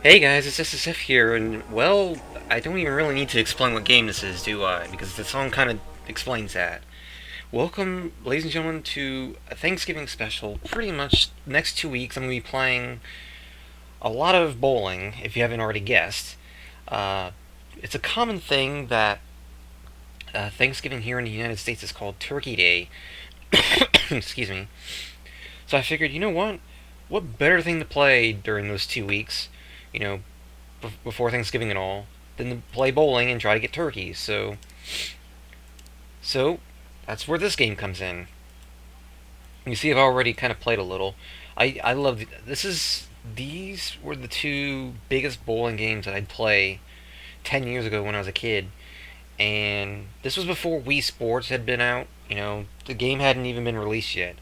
Hey guys, it's SSF here, and well, I don't even really need to explain what game this is, do I? Because the song kind of explains that. Welcome, ladies and gentlemen, to a Thanksgiving special. Pretty much next 2 weeks, I'm going to be playing a lot of bowling, if you haven't already guessed. Uh, it's a common thing that Thanksgiving here in the United States is called Turkey Day. Excuse me. So I figured, you know what? What better thing to play during those 2 weeks? You know, before Thanksgiving and all, than to play bowling and try to get turkeys. So that's where this game comes in. You see, I've already kind of played a little. I love these were the two biggest bowling games that I'd play 10 years ago when I was a kid, and this was before Wii Sports had been out. The game hadn't even been released yet.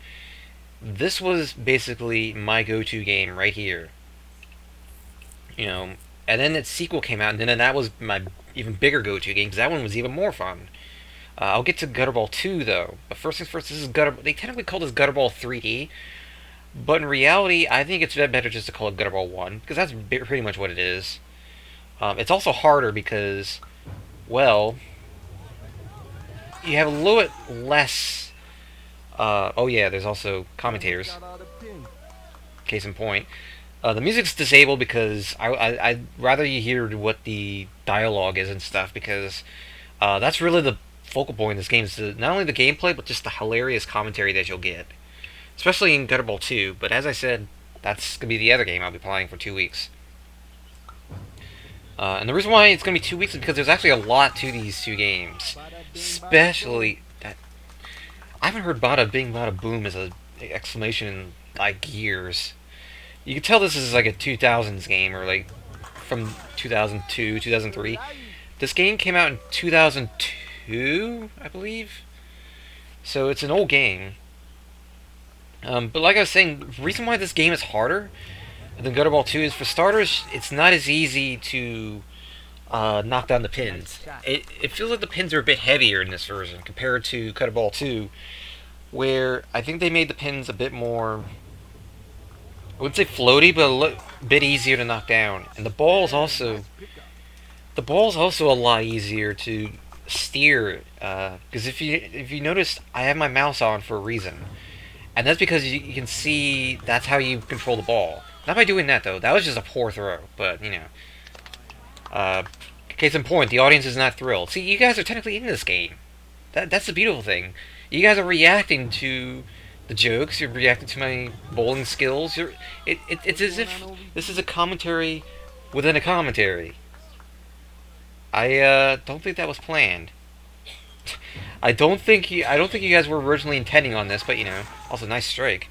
This was basically my go-to game right here. You know, and then its sequel came out, and then that was my even bigger go-to game because that one was even more fun. I'll get to Gutterball 2 though, but first things first. This is Gutter. They technically call this Gutterball 3D, but in reality, I think it's better just to call it Gutterball 1 because that's pretty much what it is. It's also harder because, well, you have a little bit less. Oh yeah, there's also commentators. Case in point. The music's disabled because I'd rather you hear what the dialogue is and stuff because that's really the focal point of this game. Is not only the gameplay but just the hilarious commentary that you'll get, especially in Gutterball 2. But as I said, that's gonna be the other game I'll be playing for 2 weeks. And the reason why it's gonna be 2 weeks is because there's actually a lot to these two games, especially that I haven't heard "bada bing, bada boom" as an exclamation in like years. You can tell this is like a 2000s game or like from 2002, 2003. This game came out in 2002, I believe. So it's an old game. But like I was saying, the reason why this game is harder than Gutterball 2 is, for starters, it's not as easy to knock down the pins. It feels like the pins are a bit heavier in this version compared to Gutterball 2, where I think they made the pins a bit more, I wouldn't say floaty, but a bit easier to knock down. And the ball's also a lot easier to steer. Because if you notice, I have my mouse on for a reason, and that's because you can see that's how you control the ball. Not by doing that though. That was just a poor throw. But uh, case in point, the audience is not thrilled. See, you guys are technically in this game. That's the beautiful thing. You guys are reacting to the jokes. You're reacting to my bowling skills. It's as if this is a commentary within a commentary. I don't think that was planned. I don't think you guys were originally intending on this, but also nice strike.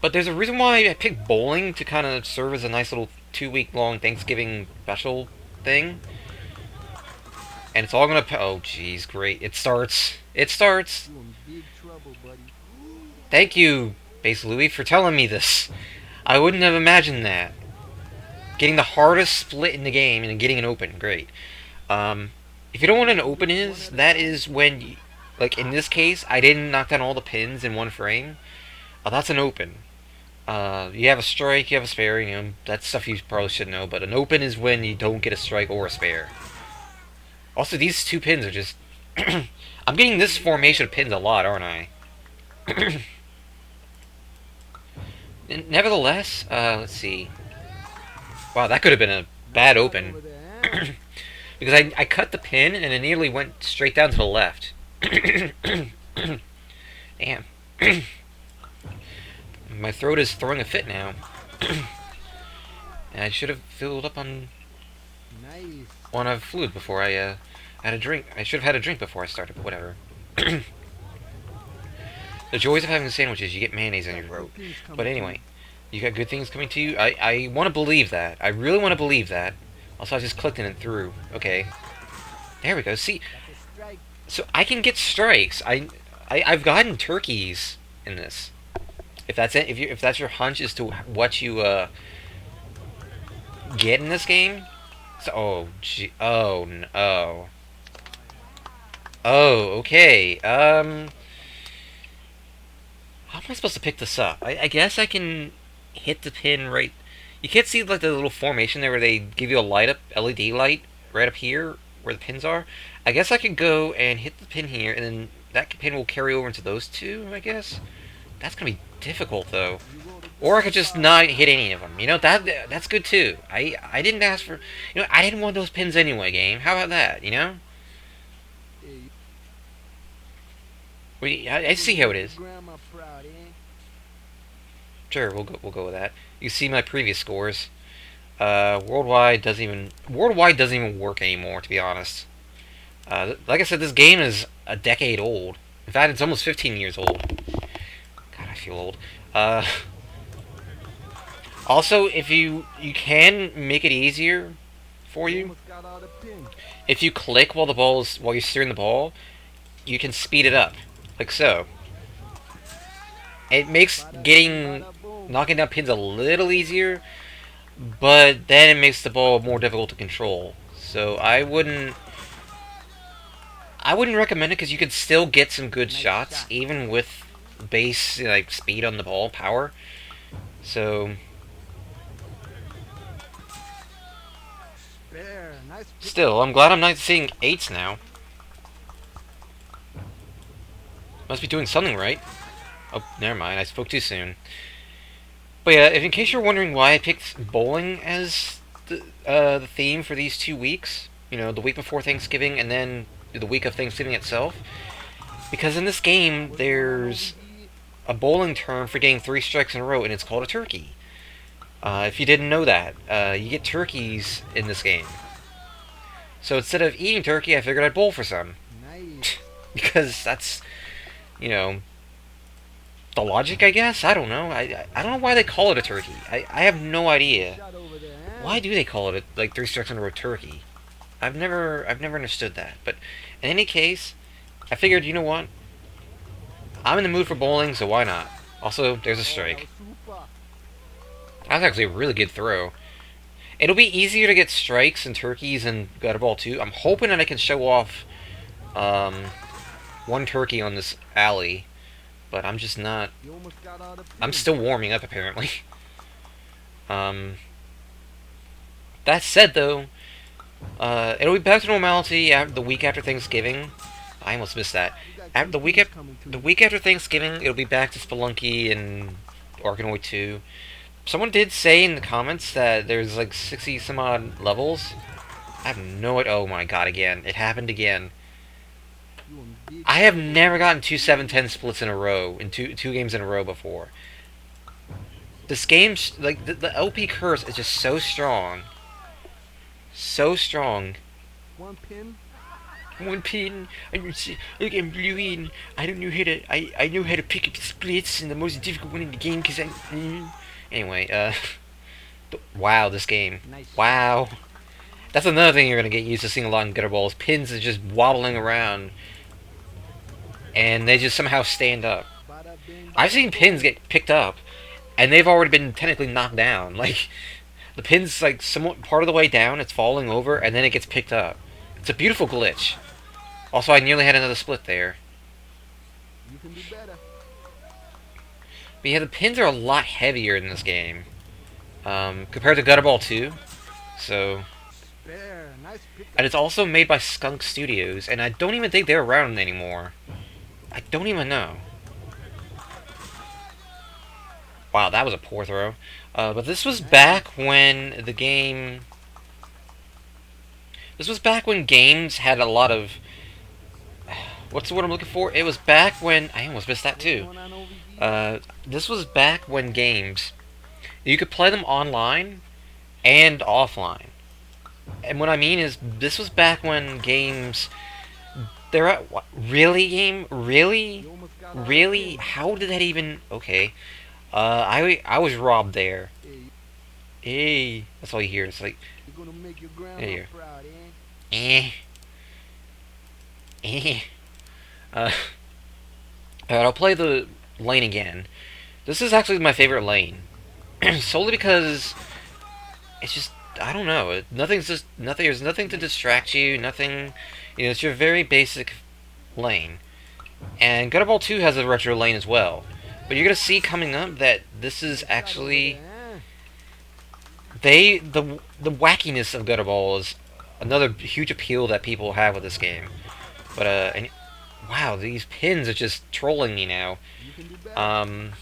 But there's a reason why I picked bowling to kind of serve as a nice little 2 week long Thanksgiving special thing. And it's all gonna. Oh, jeez, great! It starts. It starts. Thank you, Base Louie, for telling me this. I wouldn't have imagined that. Getting the hardest split in the game and getting an open, great. If you don't know what an open is, that is when, like in this case, I didn't knock down all the pins in one frame. That's an open. You have a strike, you have a spare, that's stuff you probably should know, but an open is when you don't get a strike or a spare. Also, these two pins are just... I'm getting this formation of pins a lot, aren't I? Nevertheless, let's see. Wow, that could have been a bad open. Because I cut the pin and it nearly went straight down to the left. Damn. My throat is throwing a fit now. And I should have filled up on a fluid before I had a drink. I should have had a drink before I started, but whatever. The joys of having a sandwich is you get mayonnaise in your throat. But anyway, you got good things coming to you. I want to believe that. I really want to believe that. Also, I just clicked in and through. Okay. There we go. See, so I can get strikes. I've gotten turkeys in this. If that's it, if that's your hunch as to what you get in this game. So, oh, gee, oh no. Oh, okay. How am I supposed to pick this up? I guess I can hit the pin right. You can't see like the little formation there where they give you a light up, LED light, right up here where the pins are. I guess I could go and hit the pin here, and then that pin will carry over into those two, I guess. That's gonna be difficult though. Or I could just not hit any of them. You know, that's good too. I didn't ask for... You know, I didn't want those pins anyway, game. How about that, you know? I see how it is. Sure, we'll go with that. You see my previous scores. Worldwide doesn't even work anymore, to be honest. Like I said, this game is a decade old. In fact, it's almost 15 years old. God, I feel old. Also, if you can make it easier for you, if you click while you're steering the ball, you can speed it up, like so. It makes knocking down pins a little easier, but then it makes the ball more difficult to control. So I wouldn't recommend it because you could still get some good shots even with base like speed on the ball, power. So still, I'm glad I'm not seeing 8s now. Must be doing something right. Oh, never mind. I spoke too soon. But yeah, in case you're wondering why I picked bowling as the theme for these 2 weeks, you know, the week before Thanksgiving and then the week of Thanksgiving itself, because in this game there's a bowling term for getting 3 strikes in a row, and it's called a turkey. If you didn't know that, you get turkeys in this game. So instead of eating turkey, I figured I'd bowl for some. Because that's, you know, the logic, I guess? I don't know. I don't know why they call it a turkey. I have no idea. Why do they call it, like, 3 strikes in a row turkey? I've never understood that. But in any case, I figured, you know what? I'm in the mood for bowling, so why not? Also, there's a strike. That was actually a really good throw. It'll be easier to get strikes and turkeys in Gutterball 2. I'm hoping that I can show off one turkey on this alley, but I'm just not... I'm still warming up, apparently. That said, though, it'll be back to normality the week after Thanksgiving. I almost missed that. The week after Thanksgiving, it'll be back to Spelunky and Arkanoid 2. Someone did say in the comments that there's like 60 some odd levels. I have no idea. Oh my god, again. It happened again. I have never gotten 2 7-10 splits in a row, in two games in a row before. This game, like, the LP curse is just so strong. So strong. One pin. I'm blue in. I don't know how to. I know how to pick up splits, and the most difficult one in the game because I. Anyway, wow, this game. Wow. That's another thing you're gonna get used to seeing a lot in Gutterballs. Pins are just wobbling around, and they just somehow stand up. I've seen pins get picked up, and they've already been technically knocked down. Like, the pin's like somewhat part of the way down, it's falling over, and then it gets picked up. It's a beautiful glitch. Also, I nearly had another split there. You can do better. But yeah, the pins are a lot heavier in this game compared to Gutterball 2. So, and it's also made by Skunk Studios, and I don't even think they're around anymore. I don't even know. Wow, that was a poor throw. But this was back when the game... This was back when games had a lot of... What's the word I'm looking for? It was back when... I almost missed that too. This was back when games... You could play them online and offline. And what I mean is, this was back when games... They're at... What? Really, game? Really? Really? How did that even... Okay. I was robbed there. Hey. That's all you hear. It's like... There. Alright, I'll play the lane again. This is actually my favorite lane. Solely because it's just, I don't know, there's nothing to distract you, nothing, you know, it's your very basic lane. And Gutterball 2 has a retro lane as well. But you're gonna see coming up that this is actually the wackiness of Gutterball is another huge appeal that people have with this game. But and wow, these pins are just trolling me now. You can do better. Um,